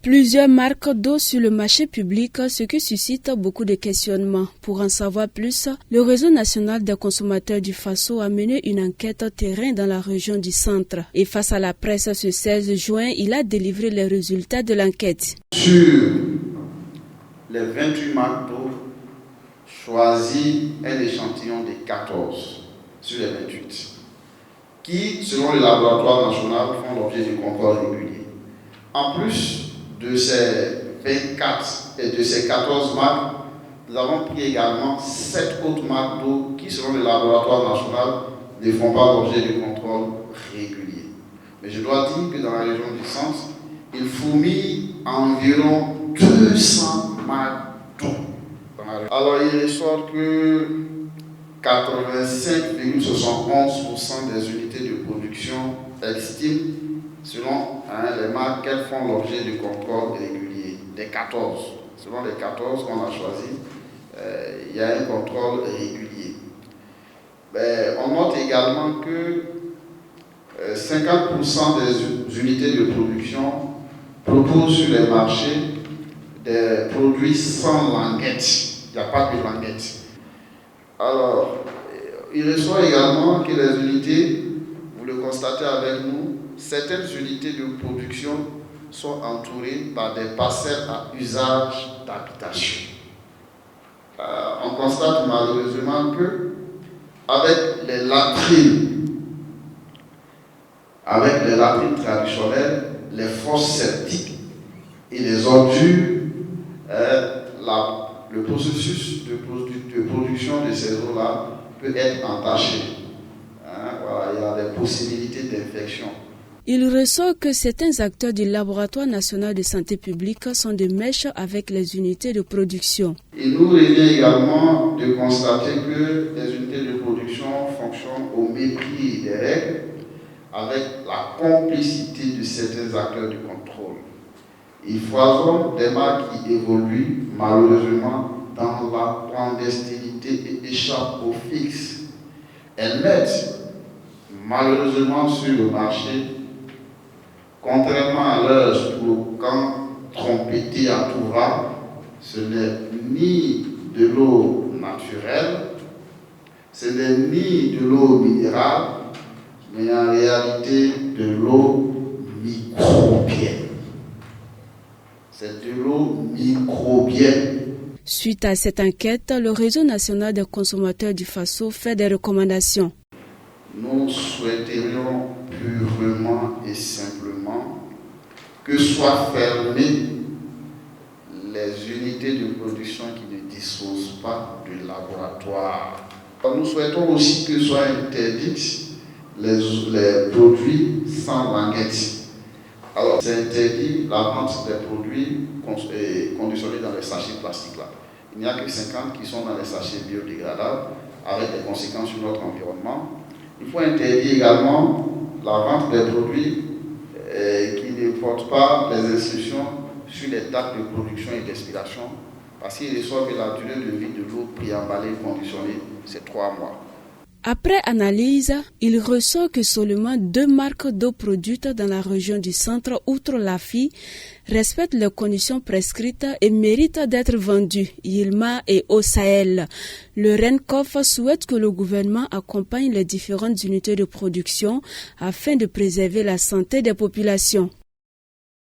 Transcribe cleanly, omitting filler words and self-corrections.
Plusieurs marques d'eau sur le marché public, ce qui suscite beaucoup de questionnements. Pour en savoir plus, le réseau national des consommateurs du Faso a mené une enquête terrain dans la région du centre. Et face à la presse ce 16 juin, il a délivré les résultats de l'enquête. Sur les 28 marques d'eau, choisis un échantillon de 14 sur les 28 qui, selon le laboratoire national, font l'objet du contrôle régulier. En plus de ces 24 et de ces 14 marques, nous avons pris également 7 autres marques d'eau qui, selon le laboratoire national, ne font pas l'objet de contrôle régulier. Mais je dois dire que dans la région du centre, il fourmille environ 200 marques d'eau. Alors il ressort que 85,71% des unités de production estiment, selon les marques, qu'elles font l'objet de contrôle régulier. Des 14. Selon les 14 qu'on a choisis, il y a un contrôle régulier. On note également que 50% des unités de production proposent sur les marchés des produits sans languette. Il n'y a pas de languette. Alors, il ressort également que les unités, vous le constatez avec nous, certaines unités de production sont entourées par des parcelles à usage d'habitation. On constate malheureusement que avec les latrines traditionnelles, les fosses septiques et les ordures, le processus de production de ces eaux-là peut être entaché. Il y a des possibilités d'infection. Il ressort que certains acteurs du laboratoire national de santé publique sont de mèche avec les unités de production. Il nous revient également de constater que les unités de production fonctionnent au mépris des règles, avec la complicité de certains acteurs du contrôle. Ils foisonnent des marques qui évoluent malheureusement dans la clandestinité et échappent au fixe. Elles mettent malheureusement sur le marché, contrairement à leur slogan trompetté à tout va, ce n'est ni de l'eau naturelle, ce n'est ni de l'eau minérale, mais en réalité de l'eau microbienne. C'est de l'eau microbienne. Suite à cette enquête, le réseau national des consommateurs du Faso fait des recommandations. Nous souhaiterions purement et simplement que soient fermées les unités de production qui ne disposent pas de laboratoire. Nous souhaitons aussi que soient interdits les produits sans languette. Alors, c'est interdit la vente des produits conditionnés dans les sachets plastiques là. Il n'y a que 50 qui sont dans les sachets biodégradables, avec des conséquences sur notre environnement. Il faut interdire également la vente des produits qui ne portent pas les instructions sur les dates de production et d'expiration, parce qu'il ressort que la durée de vie de l'eau préemballée et conditionnée, c'est 3 mois. Après analyse, il ressort que seulement 2 marques d'eau produites dans la région du centre, outre l'AFI, respectent les conditions prescrites et méritent d'être vendues, Yilma et Eau Sahel. Le RENCOF souhaite que le gouvernement accompagne les différentes unités de production afin de préserver la santé des populations.